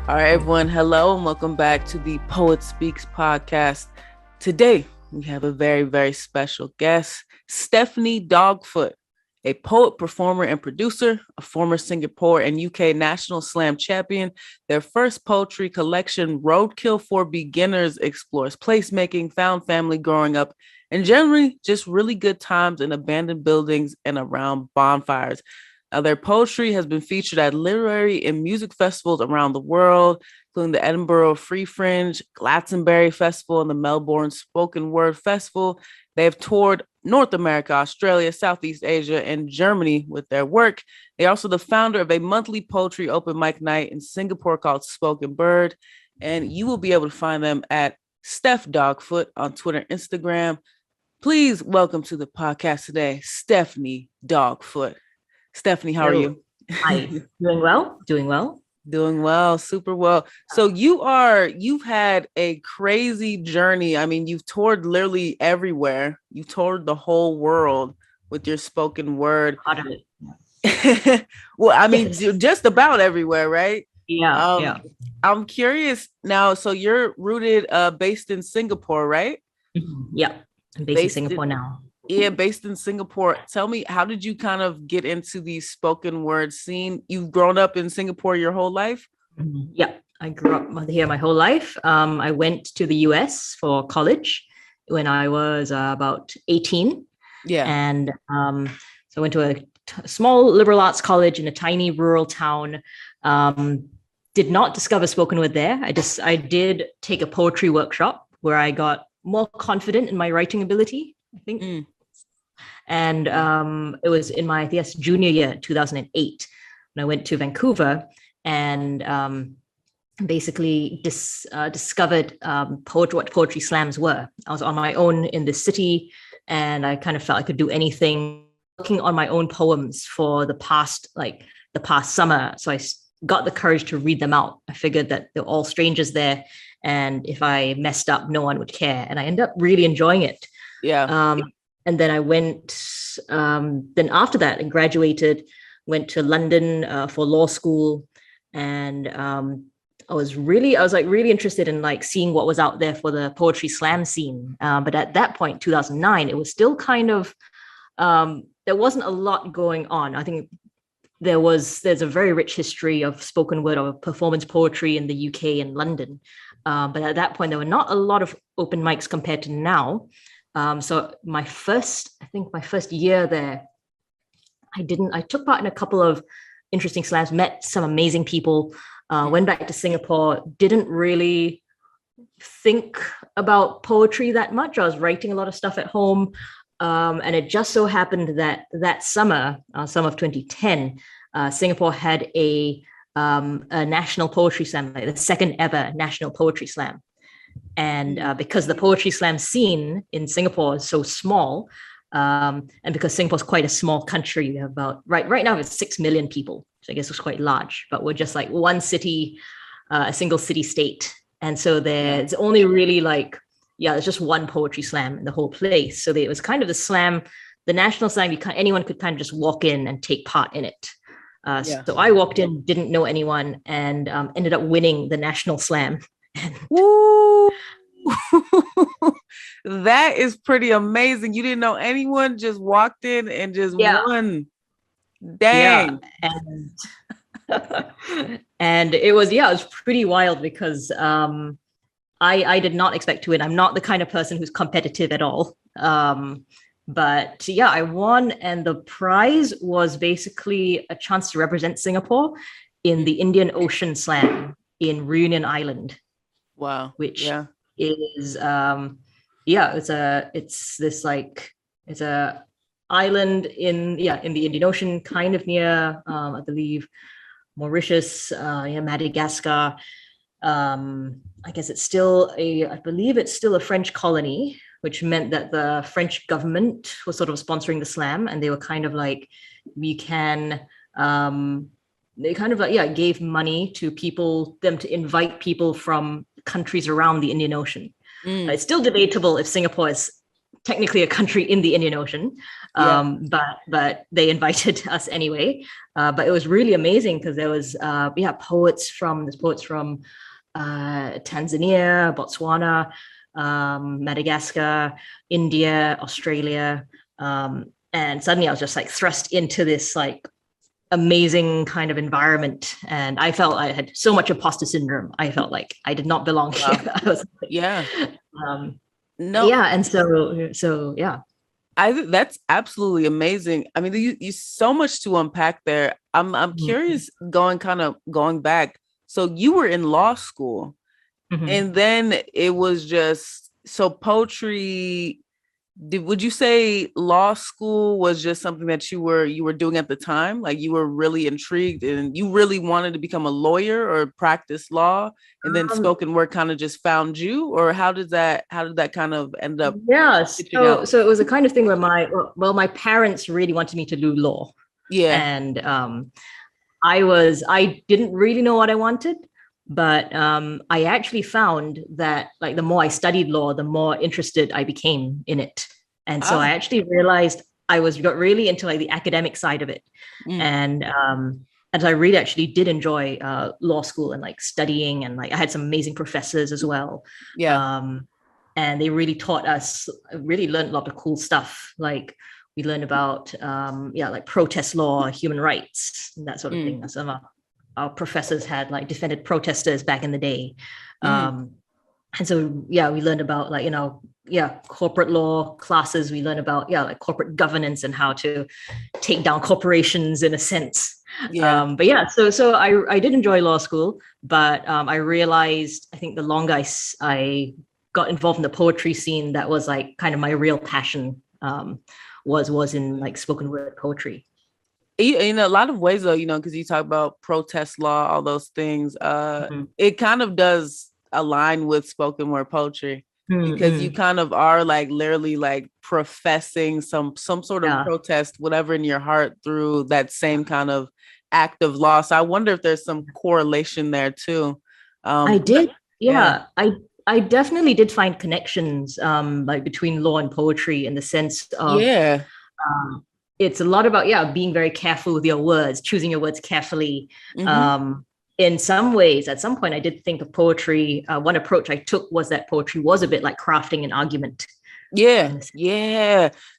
All right, everyone. Hello and welcome back to the Poet Speaks podcast. Today, we have a very, very special guest, Stephanie Dogfoot, a poet, performer, and producer, a former Singapore and UK National Slam champion. Their first poetry collection, Roadkill for Beginners, explores placemaking, found family growing up, and generally just really good times in abandoned buildings and around bonfires. Their poetry has been featured at literary and music festivals around the world, including the Edinburgh Free Fringe, Glastonbury Festival, and the Melbourne Spoken Word Festival. They have toured North America, Australia, Southeast Asia, and Germany with their work. They are also the founder of a monthly poetry open mic night in Singapore called Spoken Word. And you will be able to find them at Steph Dogfoot on Twitter and Instagram. Please welcome to the podcast today, Stephanie Dogfoot. Stephanie, how are you? Hi, doing well. Doing well, super well. So you've had a crazy journey. I mean, you've toured literally everywhere. You toured the whole world with your spoken word. Part of it. Well, I mean, just about everywhere, right? Yeah. I'm curious now. So you're based in Singapore, right? Yeah, I'm based in Singapore now. Yeah, based in Singapore. Tell me, how did you kind of get into the spoken word scene? You've grown up in Singapore your whole life? Yeah, I grew up here my whole life. I went to the US for college when I was about 18. Yeah. And so I went to a small liberal arts college in a tiny rural town. Did not discover spoken word there. I did take a poetry workshop where I got more confident in my writing ability, I think. And it was in my junior year, 2008, when I went to Vancouver and basically discovered what poetry slams were. I was on my own in the city, and I kind of felt I could do anything, working on my own poems for the past summer. So I got the courage to read them out. I figured that they're all strangers there, and if I messed up, no one would care. And I ended up really enjoying it. Yeah. And then I went, then after that, I graduated, went to London for law school. And I was really interested in seeing what was out there for the poetry slam scene. But at that point, 2009, it was still kind of, there wasn't a lot going on. I think there's a very rich history of spoken word or performance poetry in the UK and London. But at that point, there were not a lot of open mics compared to now. So my first year there, I took part in a couple of interesting slams, met some amazing people, went back to Singapore, didn't really think about poetry that much. I was writing a lot of stuff at home. And it just so happened that summer of 2010, Singapore had a national poetry slam, like the second ever national poetry slam. And because the poetry slam scene in Singapore is so small, and because Singapore is quite a small country, we have about right now it's 6 million people, so I guess it's quite large. But we're just like one city, a single city state, and so there's only really there's just one poetry slam in the whole place. So it was kind of the national slam. Anyone could kind of just walk in and take part in it. So I walked in, didn't know anyone, and ended up winning the national slam. Woo! That is pretty amazing. You didn't know anyone, just walked in and just won. Dang. Yeah. And it was pretty wild because I did not expect to win. I'm not the kind of person who's competitive at all. But yeah, I won, and the prize was basically a chance to represent Singapore in the Indian Ocean Slam in Reunion Island. Wow. Which is it's a island in the Indian Ocean, kind of near I believe Mauritius, Madagascar. I guess I believe it's still a French colony, which meant that the French government was sort of sponsoring the slam, and they were kind of like, they kind of gave money to them to invite people from countries around the Indian Ocean. It's still debatable if Singapore is technically a country in the Indian Ocean, but they invited us anyway. But it was really amazing because there was poets from Tanzania, Botswana, Madagascar, India, Australia, and suddenly I was just like thrust into this like amazing kind of environment, and I felt I had so much imposter syndrome. I felt like I did not belong here. I was like, and so I think that's absolutely amazing. I mean, you so much to unpack there. I'm curious, going back. So you were in law school, and then it was just so poetry. Would you say law school was just something that you were doing at the time? Like you were really intrigued and you really wanted to become a lawyer or practice law, and then spoken word kind of just found you? Or how did that kind of end up? So it was a kind of thing where my parents really wanted me to do law. And I didn't really know what I wanted, but I actually found that like the more I studied law, the more interested I became in it. And so I actually realized I got really into like the academic side of it. And I really actually did enjoy law school and like studying, and like I had some amazing professors as well. And they really taught us, really learned a lot of cool stuff. Like we learned about like protest law, human rights, and that sort of thing. Some of our professors had like defended protesters back in the day. And so, we learned about like, corporate law classes. We learned about, like corporate governance and how to take down corporations in a sense. So I did enjoy law school, but I realized, I think the longer I got involved in the poetry scene, that was like kind of my real passion, was in like spoken word poetry. In a lot of ways though, because you talk about protest law, all those things, it kind of does align with spoken word poetry, because you kind of are like literally like professing some sort of protest, whatever in your heart, through that same kind of act of law. So I wonder if there's some correlation there too. I did. I definitely did find connections like between law and poetry, in the sense of it's a lot about being very careful with your words, choosing your words carefully. In some ways, at some point, I did think of poetry. One approach I took was that poetry was a bit like crafting an argument. No,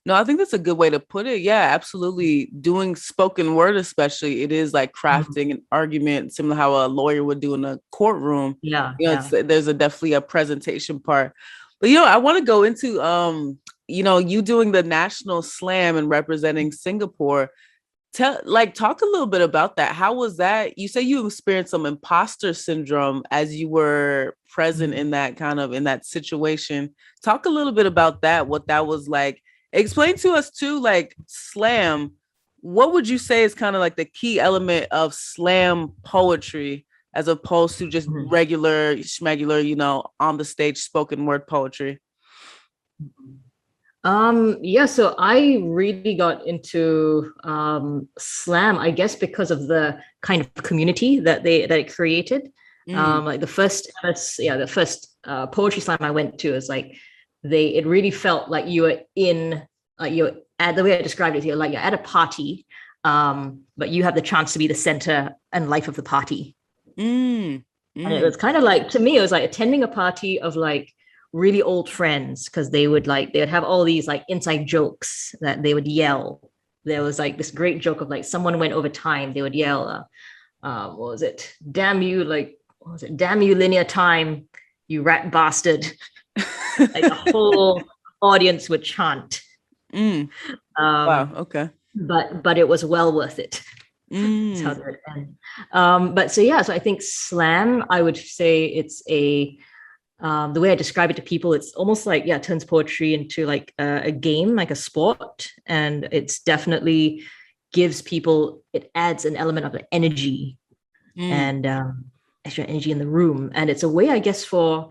I think that's a good way to put it. Absolutely. Doing spoken word, especially, it is like crafting an argument, similar to how a lawyer would do in a courtroom. There's definitely a presentation part. But I want to go into you doing the national slam and representing Singapore. Talk a little bit about that. How was that? You say you experienced some imposter syndrome as you were present in that situation. Talk a little bit about that, what that was like. Explain to us too, like slam. What would you say is kind of like the key element of slam poetry, as opposed to just regular schmegular, on the stage spoken word poetry? So I really got into slam, I guess, because of the kind of community that it created. Like the first poetry slam I went to is like it really felt like you were the way I described it, you're at a party, but you have the chance to be the center and life of the party. And it was kind of like, to me, it was like attending a party of like really old friends, because they would have all these like inside jokes that they would yell. There was like this great joke of like someone went over time, they would yell, what was it? Damn you linear time, you rat bastard. Like the whole audience would chant. Wow, okay. But it was well worth it. That's how it would end. So I think slam, I would say it's the way I describe it to people, it's almost like, turns poetry into like a game, like a sport. And it's definitely it adds an element of energy and extra energy in the room. And it's a way, I guess, for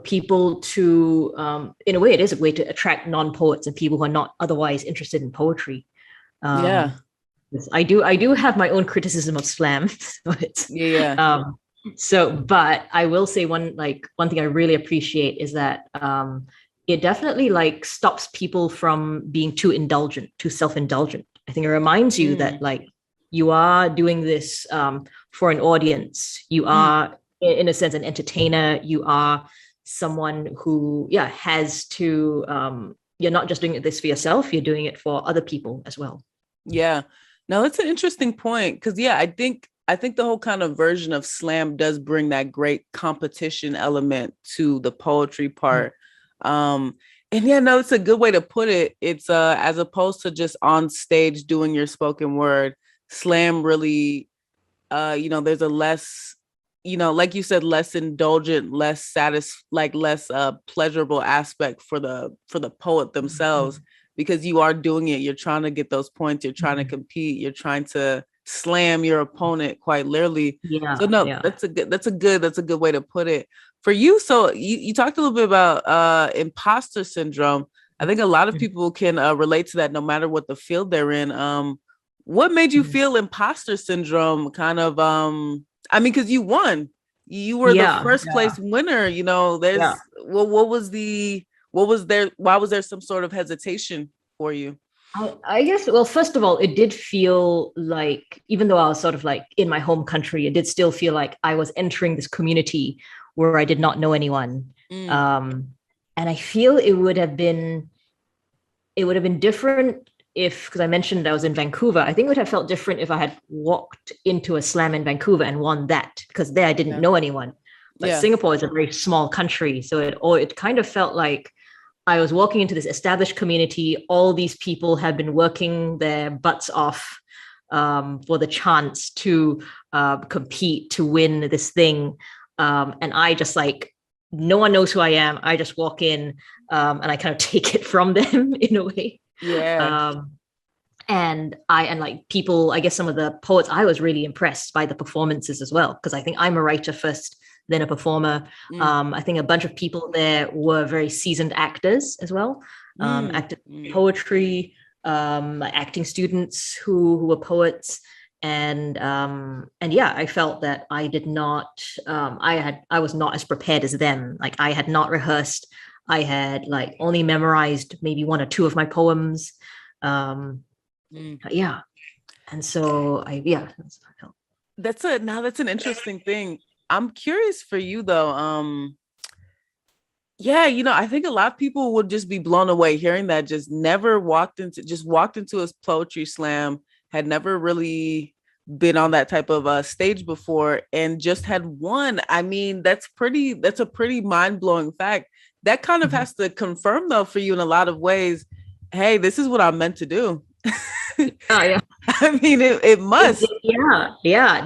people to, in a way, it is a way to attract non-poets and people who are not otherwise interested in poetry. I do have my own criticism of slam. But I will say one thing I really appreciate is that it definitely like stops people from being too indulgent, too self-indulgent. I think it reminds you that like you are doing this for an audience. You are, in a sense, an entertainer. You are someone who, has to. You're not just doing this for yourself. You're doing it for other people as well. Yeah. No, that's an interesting point because I think the whole kind of version of slam does bring that great competition element to the poetry part. And yeah, no, it's a good way to put it. It's as opposed to just on stage doing your spoken word, slam really there's a less, like you said, less indulgent, less pleasurable aspect for the poet themselves, because you are doing it. You're trying to get those points, you're trying to compete, you're trying to slam your opponent quite literally. So no, that's a good way to put it for you. So you talked a little bit about imposter syndrome. I think a lot of people can relate to that no matter what the field they're in. What made you feel imposter syndrome? Kind of, I mean, because you won, you were the first place winner. What was there? Why was there some sort of hesitation for you? I guess, well, first of all, it did feel like, even though I was sort of like in my home country, it did still feel like I was entering this community where I did not know anyone. And I feel it would have been different because I mentioned I was in Vancouver. I think it would have felt different if I had walked into a slam in Vancouver and won that, because there I didn't know anyone. But Singapore is a very small country. So it kind of felt like I was walking into this established community. All these people had been working their butts off for the chance to compete, to win this thing. And I just like, no one knows who I am. I just walk in and I kind of take it from them in a way. And like people, I guess some of the poets, I was really impressed by the performances as well, because I think I'm a writer first, then a performer. I think a bunch of people there were very seasoned actors as well, acted poetry, acting students who were poets. And I felt that I did not, I was not as prepared as them. Like I had not rehearsed. I had like only memorized maybe one or two of my poems. And so that's an interesting thing. I'm curious for you though. I think a lot of people would just be blown away hearing that. Just walked into a poetry slam, had never really been on that type of stage before, and just had won. I mean, that's a pretty mind-blowing fact. That kind of has to confirm though for you in a lot of ways, hey, this is what I'm meant to do. I mean, it must.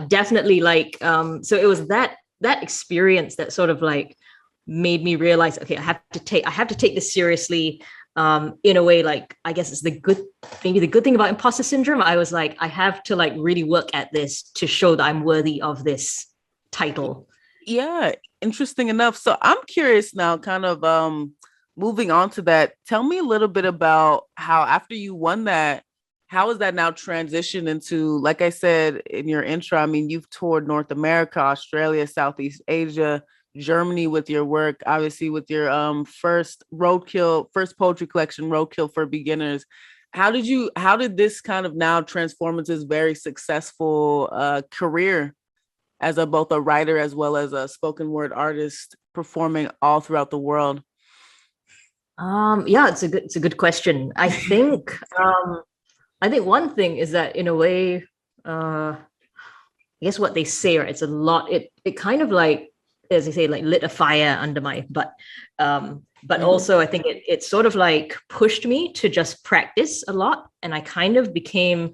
Definitely. Like, so it was that experience that sort of like made me realize, okay, I have to take this seriously. In a way, like, I guess it's the good thing about imposter syndrome. I was like, I have to like really work at this to show that I'm worthy of this title. Yeah. Interesting enough. So I'm curious now, kind of moving on to that. Tell me a little bit about how, after you won that, how is that now transitioned into, like I said in your intro, I mean, you've toured North America, Australia, Southeast Asia, Germany with your work, obviously with your first poetry collection, Roadkill for Beginners. How did this kind of now transform into this very successful career as both a writer as well as a spoken word artist, performing all throughout the world? It's a good question. I think one thing is that, in a way, I guess what they say, right, it's a lot, it kind of like, as they say, like lit a fire under my butt. But also I think it sort of like pushed me to just practice a lot. And I kind of became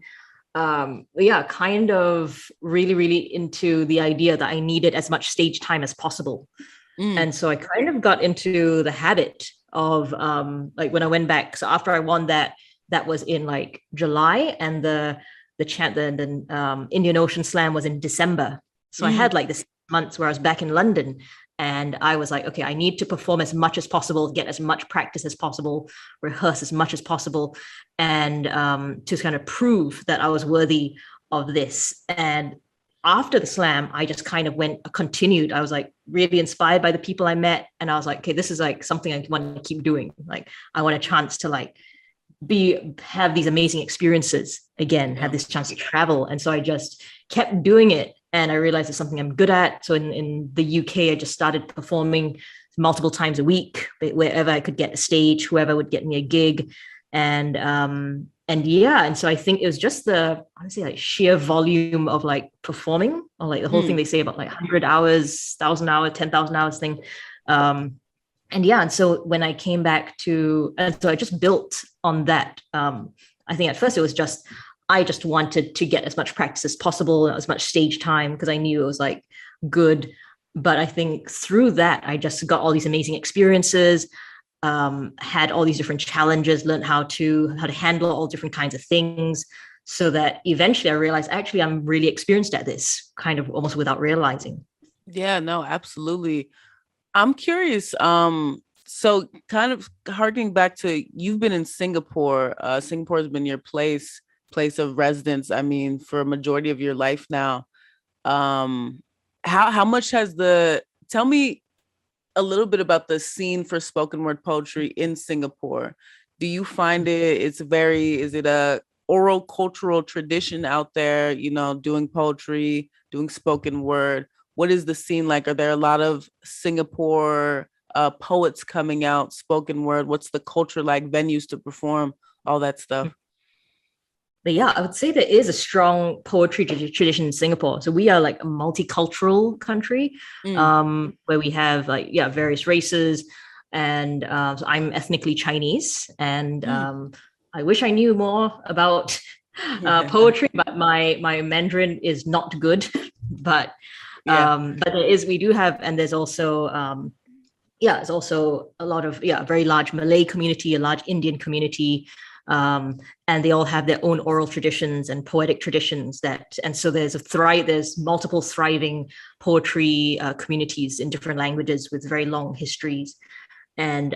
kind of really, really into the idea that I needed as much stage time as possible. And so I kind of got into the habit of like when I went back. So after I won that was in like July, and the Indian Ocean Slam was in December. So I had like this months where I was back in London, and I was like, okay, I need to perform as much as possible, get as much practice as possible, rehearse as much as possible, and to kind of prove that I was worthy of this. And after the slam, I just kind of continued. I was like really inspired by the people I met. And I was like, okay, this is like something I want to keep doing. Like, I want a chance to like have these amazing experiences again, have this chance to travel. And so I just kept doing it. And I realized it's something I'm good at. So in the UK, I just started performing multiple times a week, wherever I could get a stage, whoever would get me a gig. And so I think it was just honestly, like sheer volume of like performing, or like the whole thing they say about like 100 hours, 1,000 hours, 10,000 hours thing. And so when I came back and so I just built on that. I think at first it was I just wanted to get as much practice as possible, as much stage time, because I knew it was like good. But I think through that, I just got all these amazing experiences, had all these different challenges, learned how to handle all different kinds of things, so that eventually I realized, actually, I'm really experienced at this, kind of almost without realizing. Yeah, no, absolutely. I'm curious. So kind of harking back to, you've been in Singapore. Singapore has been your place of residence, I mean, for a majority of your life now. How much tell me a little bit about the scene for spoken word poetry in Singapore. Do you find is it a oral cultural tradition out there, doing poetry, doing spoken word? What is the scene like? Are there a lot of Singapore poets coming out, spoken word? What's the culture like, venues to perform, all that stuff? But yeah, I would say there is a strong poetry tradition in Singapore. So we are like a multicultural country, where we have like, various races. And so I'm ethnically Chinese. And I wish I knew more about poetry, but my Mandarin is not good. But we do have, and there's also, there's also a lot of, a very large Malay community, a large Indian community. And they all have their own oral traditions and poetic traditions and so there's multiple thriving poetry communities in different languages with very long histories. And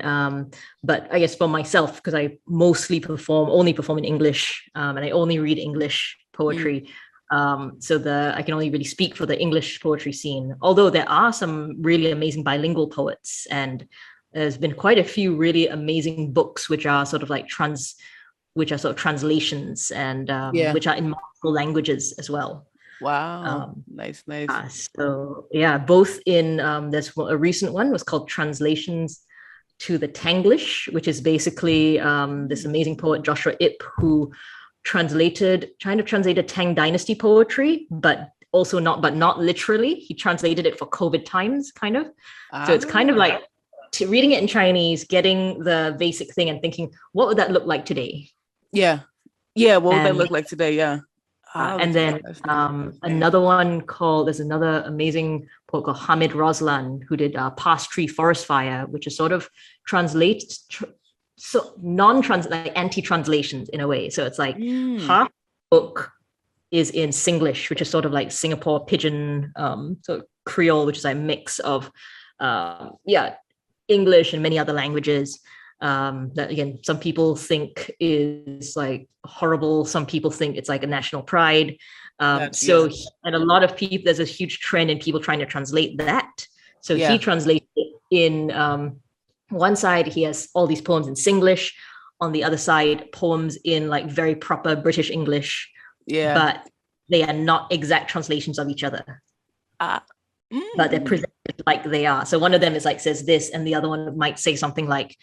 but I guess for myself, because I mostly only perform in English, and I only read English poetry. I can only really speak for the English poetry scene, although there are some really amazing bilingual poets, and there's been quite a few really amazing books which are sort of translations, and which are in multiple languages as well. Wow. Nice. Both in there's a recent one was called Translations to the Tanglish, which is basically this amazing poet Joshua Ip, who translated Tang Dynasty poetry, but not literally. He translated it for COVID times, kind of. So it's kind of like reading it in Chinese, getting the basic thing and thinking, what would that look like today? What would that look like today? And then there's another amazing poet called Hamid Roslan, who did Past Tree Forest Fire, which is sort of anti-translations in a way. So it's like half the book is in Singlish, which is sort of like Singapore Pidgin, sort of Creole, which is a mix of English and many other languages. That again, some people think is like horrible. Some people think it's like a national pride. And a lot of people, there's a huge trend in people trying to translate that. So he translated it in one side, he has all these poems in Singlish. On the other side, poems in like very proper British English. But they are not exact translations of each other. But they're presented like they are. So one of them is like says this, and the other one might say something like,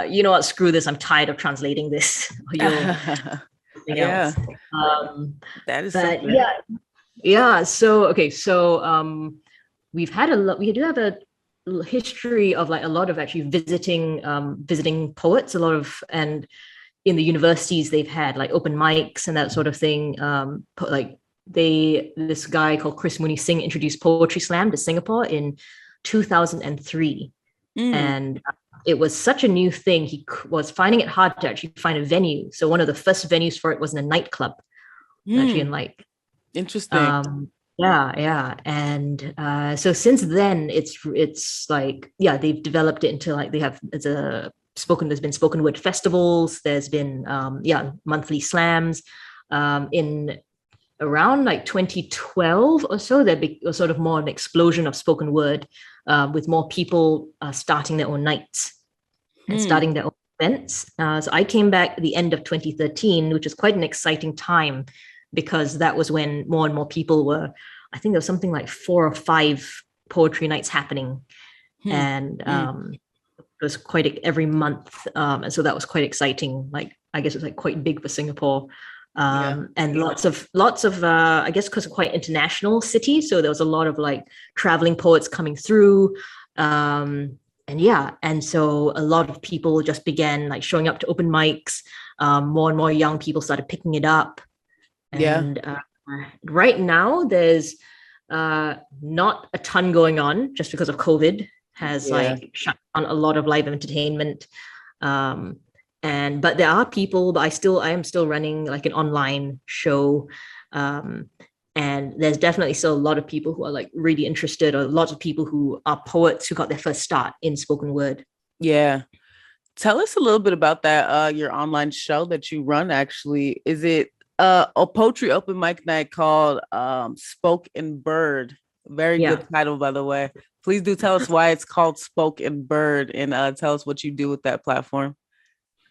you know what, screw this, I'm tired of translating this. That is so we do have a history of like a lot of actually visiting poets, and in the universities they've had like open mics and that sort of thing. This guy called Chris Mooney Singh introduced Poetry Slam to Singapore in 2003. And it was such a new thing. He was finding it hard to actually find a venue. So one of the first venues for it was in a nightclub, actually in like interesting. And so since then it's like they've developed it into like there's been spoken word festivals, there's been monthly slams. In around like 2012 or so, there was sort of more an explosion of spoken word, with more people starting their own nights and starting their own events. So I came back at the end of 2013, which is quite an exciting time because that was when more and more people were, I think there was something like 4 or 5 poetry nights happening. And it was quite every month. And so that was quite exciting. Like, I guess it was like quite big for Singapore. And lots of I guess because of quite international city, so there was a lot of like traveling poets coming through, and so a lot of people just began like showing up to open mics. More and more young people started picking it up, and right now there's not a ton going on just because of COVID has like shut down a lot of live entertainment. But there are people, but I am still running like an online show. And there's definitely still a lot of people who are like really interested, or lots of people who are poets who got their first start in spoken word. Yeah. Tell us a little bit about that, your online show that you run, actually. Is it a poetry open mic night called Spoken Bird? Very good title, by the way. Please do tell us why it's called Spoken Bird, and tell us what you do with that platform.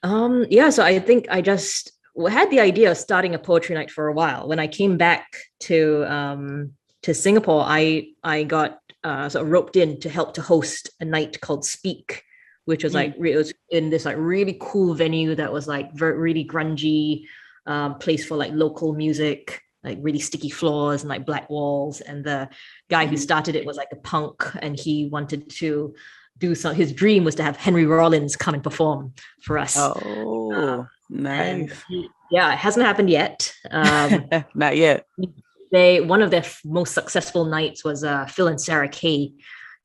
So I think I just had the idea of starting a poetry night for a while. When I came back to Singapore, I got sort of roped in to help to host a night called Speak, which was like it was in this like really cool venue that was like really grungy, place for like local music, like really sticky floors and like black walls. And the guy who started it was like a punk, and he wanted to do some. His dream was to have Henry Rollins come and perform for us. Oh, nice. It hasn't happened yet. Not yet. One of their most successful nights was Phil and Sarah Kay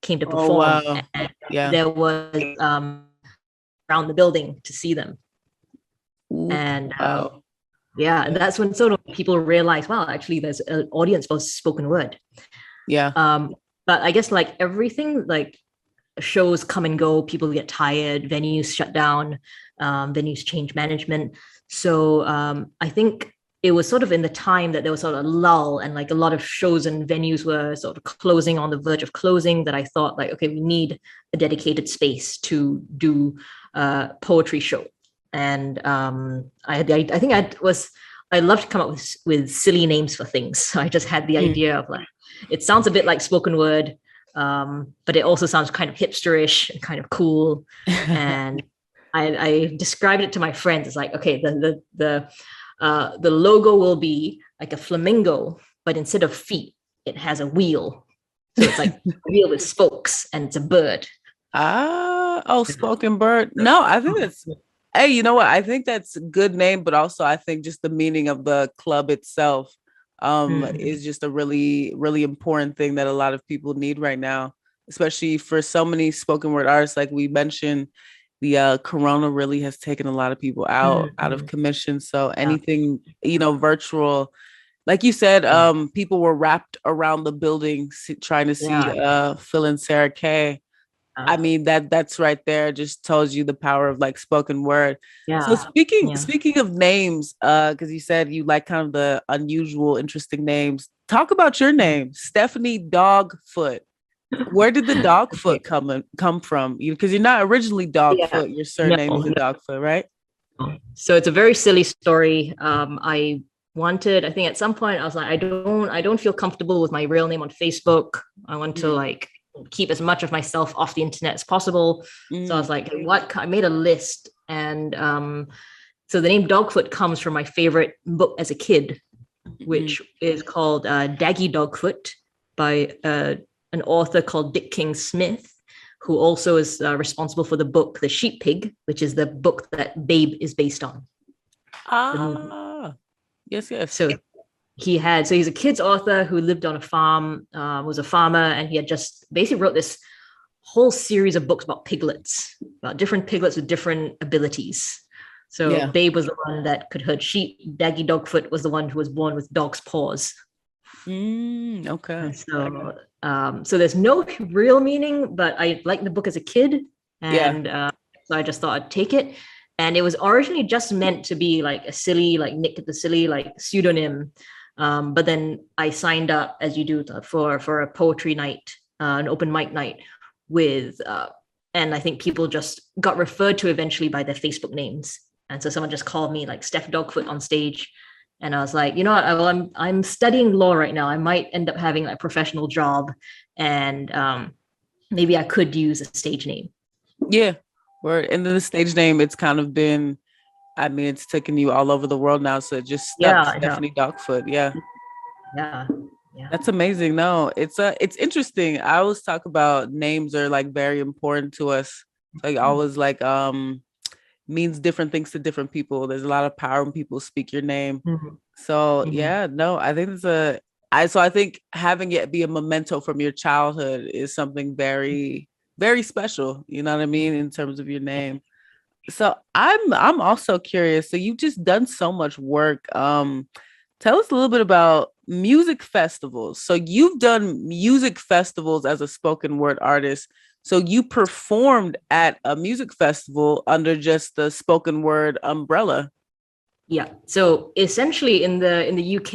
came to perform. Wow. And there was around the building to see them. Ooh, and wow. And that's when sort of people realize, wow, actually there's an audience for spoken word. But I guess like everything, like shows come and go, people get tired, venues shut down, venues change management. So I think it was sort of in the time that there was sort of a lull, and like a lot of shows and venues were sort of closing, on the verge of closing, that I thought like, okay, we need a dedicated space to do a poetry show. And I think I love to come up with silly names for things. So I just had the idea of like, it sounds a bit like spoken word, but it also sounds kind of hipsterish and kind of cool. And I described it to my friends. It's like, okay, the logo will be like a flamingo, but instead of feet, it has a wheel. So it's like a wheel with spokes, and it's a bird. Spoken Bird. No, I think that's, hey, you know what? I think that's a good name, but also I think just the meaning of the club itself is just a really, really important thing that a lot of people need right now, especially for so many spoken word artists. Like we mentioned, the corona really has taken a lot of people out of commission. So anything, virtual, like you said, people were wrapped around the building trying to see Phil and Sarah Kay. I mean, that's right there, just tells you the power of like spoken word. So speaking of names, because you said you like kind of the unusual, interesting names. Talk about your name, Stephanie Dogfoot. Where did the Dogfoot come from? Because you're not originally Dogfoot. Your surname is Dogfoot, right? So it's a very silly story. I think at some point I was like, I don't feel comfortable with my real name on Facebook. I want to like keep as much of myself off the internet as possible. So I was like, I made a list, and so the name Dogfoot comes from my favorite book as a kid, which is called Daggy Dogfoot by an author called Dick King Smith, who also is responsible for the book The Sheep Pig, which is the book that Babe is based on. Yes. So he's a kid's author who lived on a farm, was a farmer, and he had just basically wrote this whole series of books about piglets, about different piglets with different abilities. So Babe was the one that could herd sheep. Daggy Dogfoot was the one who was born with dog's paws. Okay. So there's no real meaning, but I liked the book as a kid, and so I just thought I'd take it. And it was originally just meant to be like a silly, like Nick the Silly, like pseudonym. But then I signed up, as you do, for a poetry night, an open mic night with, and I think people just got referred to eventually by their Facebook names. And so someone just called me like Steph Dogfoot on stage. And I was like, you know what? I'm studying law right now. I might end up having a professional job, and maybe I could use a stage name. Yeah. Word. And then the stage name, it's kind of been, I mean, it's taken you all over the world now. So it just stuck. Stephanie Dogfoot. Yeah. Yeah. That's amazing. No, it's interesting. I always talk about names are like very important to us. Like always like means different things to different people. There's a lot of power when people speak your name. Mm-hmm. So yeah, no, I think I think having it be a memento from your childhood is something very, very special. You know what I mean? In terms of your name. So I'm also curious. So you've just done so much work. Tell us a little bit about music festivals. So you've done music festivals as a spoken word artist. So you performed at a music festival under just the spoken word umbrella. Yeah. So essentially in the UK,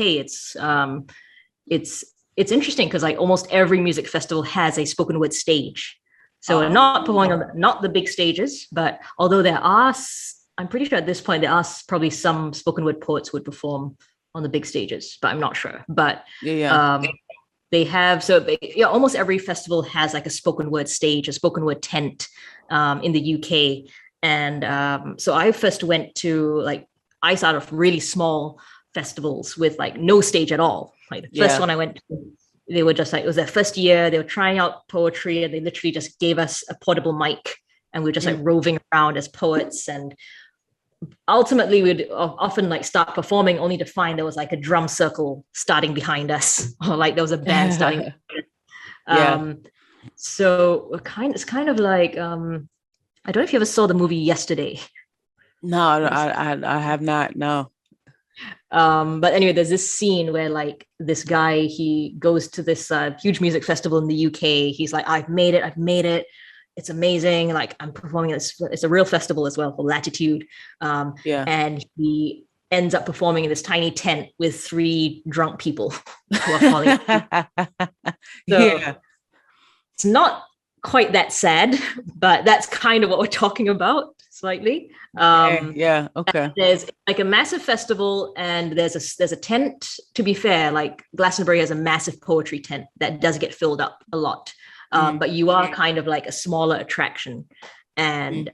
it's interesting because like almost every music festival has a spoken word stage. So not performing on not the big stages, but although I'm pretty sure at this point there are probably some spoken word poets who would perform on the big stages, but I'm not sure. But they have, so yeah, almost every festival has like a spoken word stage, a spoken word tent in the UK. And so I first went to like, I started off really small festivals with like no stage at all. Like the first one I went to, they were just like, it was their first year, they were trying out poetry, and they literally just gave us a portable mic, and we were just like roving around as poets. And ultimately we'd often like start performing only to find there was like a drum circle starting behind us, or like there was a band starting. So it's kind of like, I don't know if you ever saw the movie Yesterday. No, I have not. No. But anyway, there's this scene where like this guy, he goes to this huge music festival in the UK. He's like, I've made it. It's amazing. Like I'm performing. It's a real festival as well for Latitude. And he ends up performing in this tiny tent with 3 drunk people who are falling. It's not quite that sad, but that's kind of what we're talking about slightly. Okay. There's like a massive festival, and there's a tent. To be fair, like Glastonbury has a massive poetry tent that does get filled up a lot. But you are kind of like a smaller attraction, and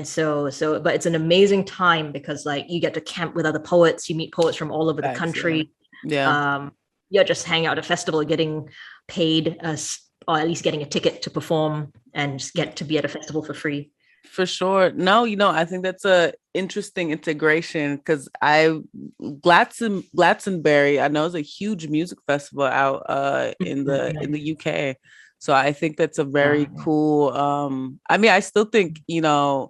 so but it's an amazing time because like you get to camp with other poets, you meet poets from all over the country. You're just hanging out at a festival, getting paid or at least getting a ticket to perform, and just get to be at a festival for free. For sure. No, I think that's a interesting integration because Glastonbury, I know, is a huge music festival out in the UK. So I think that's a very cool. I mean, I still think, the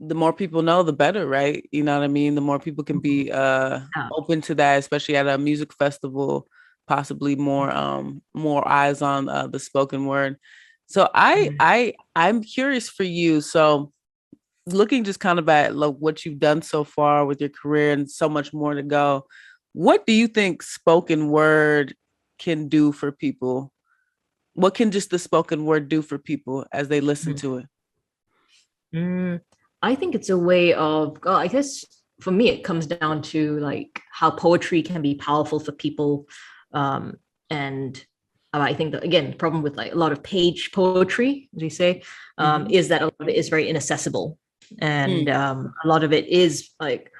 more people know, the better, right? You know what I mean? The more people can be open to that, especially at a music festival, possibly more eyes on the spoken word. So I'm curious for you. So looking just kind of at like what you've done so far with your career and so much more to go, what do you think spoken word can do for people? What can just the spoken word do for people as they listen to it? I think it's a way of, I guess for me, it comes down to like how poetry can be powerful for people. And I think that, again, the problem with like a lot of page poetry, as you say, is that a lot of it is very inaccessible. And a lot of it is like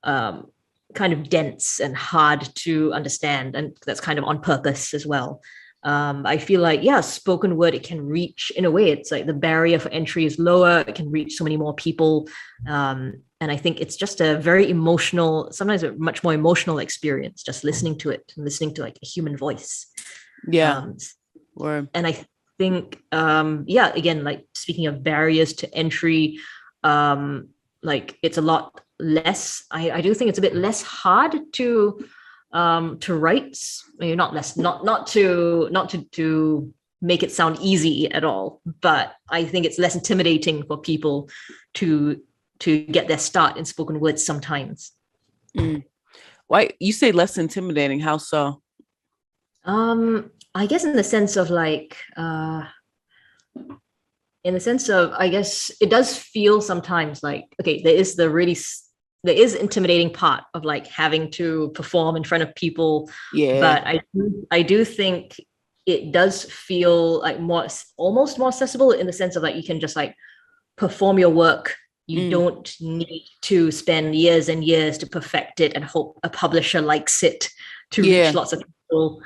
kind of dense and hard to understand. And that's kind of on purpose as well. I feel like, spoken word, it can reach, in a way, it's like the barrier for entry is lower. It can reach so many more people. And I think it's just a very emotional, sometimes a much more emotional experience, just listening to it and listening to like a human voice. And I think, again, like speaking of barriers to entry, like it's a lot less, I do think it's a bit less hard to write. I mean, not to make it sound easy at all, but I think it's less intimidating for people to get their start in spoken words sometimes. Why you say less intimidating? How so? I guess in the sense of like, in the sense of, I guess it does feel sometimes like, okay, there is intimidating part of like having to perform in front of people, Yeah. but I do think it does feel like almost more accessible in the sense of like you can just like perform your work. You Mm, don't need to spend years and years to perfect it and hope a publisher likes it to reach yeah. lots of people.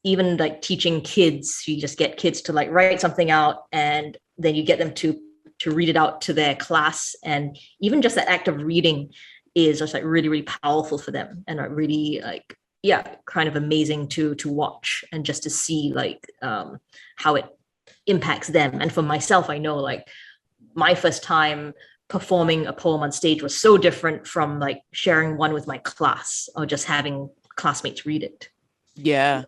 Even like teaching kids, you just get kids to like write something out and then you get them to read it out to their class. And even just that act of reading is just like really, really powerful for them and like really like, yeah, kind of amazing to watch and just to see like how it impacts them. And for myself, I know like my first time performing a poem on stage was so different from like sharing one with my class or just having classmates read it. Yeah.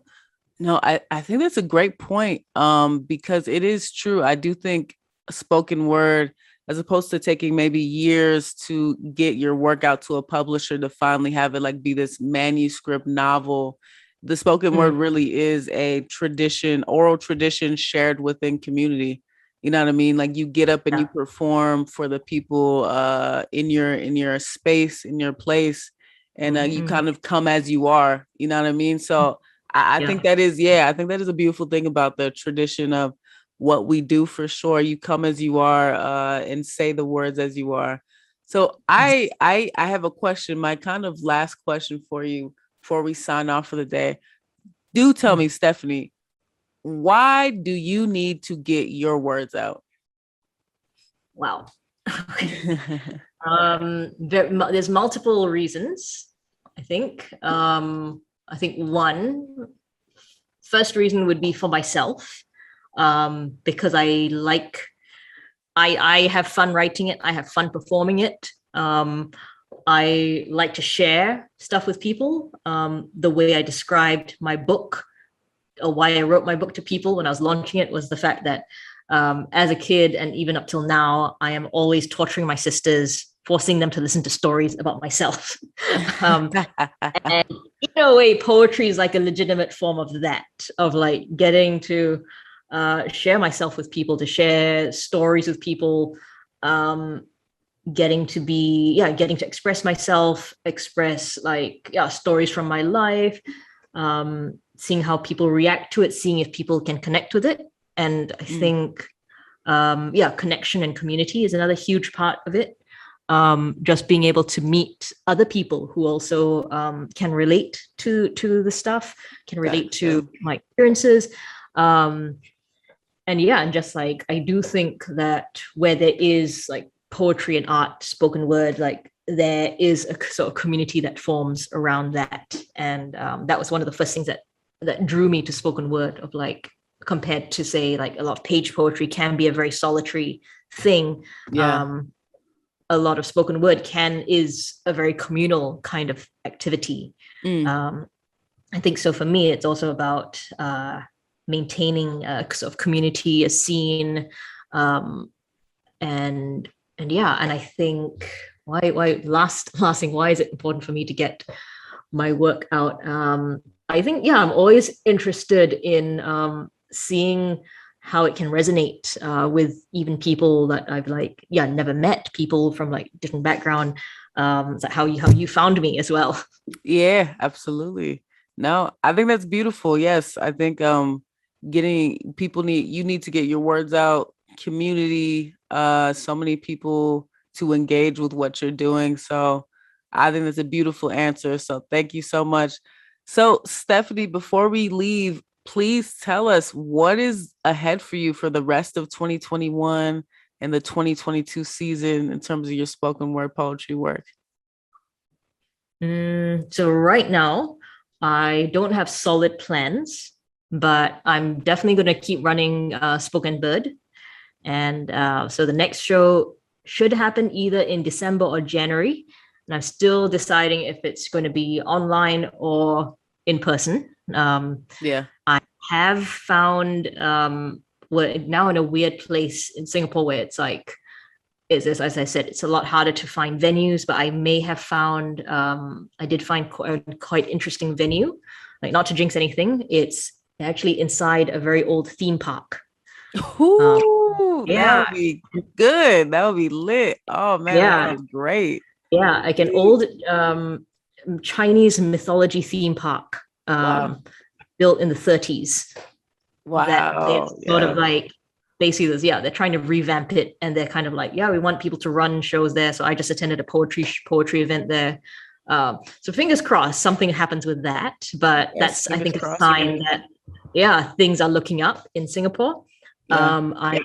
No, I think that's a great point. Because it is true. I do think spoken word, as opposed to taking maybe years to get your work out to a publisher to finally have it like be this manuscript novel, the spoken word Mm, really is a tradition, oral tradition shared within community. You know what I mean? Like you get up and you yeah. perform for the people in your space, in your place, and you Mm-hmm. kind of come as you are. You know what I mean? So I Yeah. think that is, yeah, I think that is a beautiful thing about the tradition of what we do for sure. You come as you are and say the words as you are. So I have a question, my kind of last question for you before we sign off for the day. Do tell me, Stephanie, why do you need to get your words out? Wow. There's multiple reasons, I think. I think one first reason would be for myself, because I have fun writing it. I have fun performing it. I like to share stuff with people. The way I described my book or why I wrote my book to people when I was launching it was the fact that as a kid and even up till now, I am always torturing my sisters, forcing them to listen to stories about myself. um, and in a way, poetry is like a legitimate form of that, of like getting to share myself with people, to share stories with people, um, getting to express myself, express like, yeah, stories from my life, seeing how people react to it, seeing if people can connect with it. And I Mm, think, yeah, connection and community is another huge part of it. Just being able to meet other people who also can relate to the stuff, can relate gotcha. to my experiences. Um, and yeah, and just like I do think that where there is like poetry and art, spoken word, like there is a sort of community that forms around that. And that was one of the first things that drew me to spoken word, of like, compared to say like a lot of page poetry can be a very solitary thing. Yeah. um a lot of spoken word is a very communal kind of activity. Mm, um I think so. For me, it's also about maintaining a sort of community, a scene, um, and yeah. And I think why last thing, why is it important for me to get my work out? I think, yeah, I'm always interested in seeing how it can resonate with even people that I've like, yeah, never met, people from like different background. So how you found me as well. yeah, absolutely. No, I think that's beautiful. Yes, I think getting people need you need to get your words out, community, so many people to engage with what you're doing. So I think that's a beautiful answer. So thank you so much. So Stephanie, before we leave, please tell us what is ahead for you for the rest of 2021 and the 2022 season in terms of your spoken word poetry work. So right now, I don't have solid plans, but I'm definitely going to keep running Spoken Bird. And so the next show should happen either in December or January. And I'm still deciding if it's going to be online or in person. Yeah. I have found we're now in a weird place in Singapore where it's like is, as I said, it's a lot harder to find venues, but I may have found, I did find a quite interesting venue, like not to jinx anything. It's actually inside a very old theme park. Ooh, that Yeah, would be good. That would be lit. Oh man, that yeah, sounds great. yeah, like an old Chinese mythology theme park, Wow. built in the 30s. That they're Wow. sort of Yeah. like basically this, they're trying to revamp it, and they're kind of like, we want people to run shows there. So I just attended a poetry event there. So fingers crossed something happens with that. But Yes, that's, I fingers think, a crossed sign again. that things are looking up in Singapore. Yeah.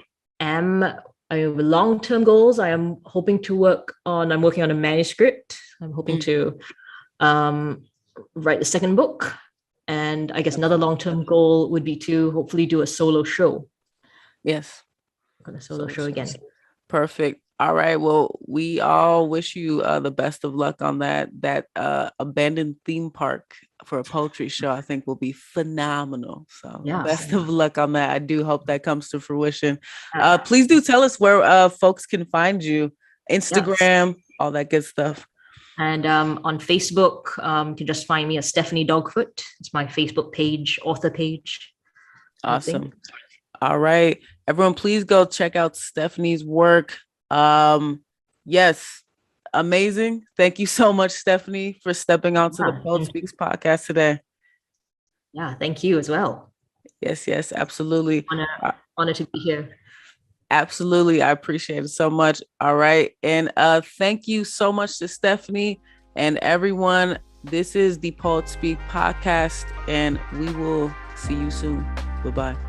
I have long-term goals. I'm working on a manuscript. I'm hoping to write the second book. And I guess another long-term goal would be to hopefully do a solo show. Yes. On a solo show again. Perfect. All right. Well, we all wish you the best of luck on that abandoned theme park for a poetry show. I think will be phenomenal. So best of luck on that. I do hope that comes to fruition. Please do tell us where folks can find you. Instagram, all that good stuff. And on Facebook, you can just find me as Stephanie Dogfoot. It's my Facebook page, author page. Awesome. All right. Everyone, please go check out Stephanie's work. Yes, amazing. Thank you so much, Stephanie, for stepping onto the Poet Speaks podcast today. Yeah, thank you as well. Yes, absolutely. Honor to be here. Absolutely. I appreciate it so much. All right. And thank you so much to Stephanie and everyone. This is the Poet Speak podcast, and we will see you soon. Bye-bye.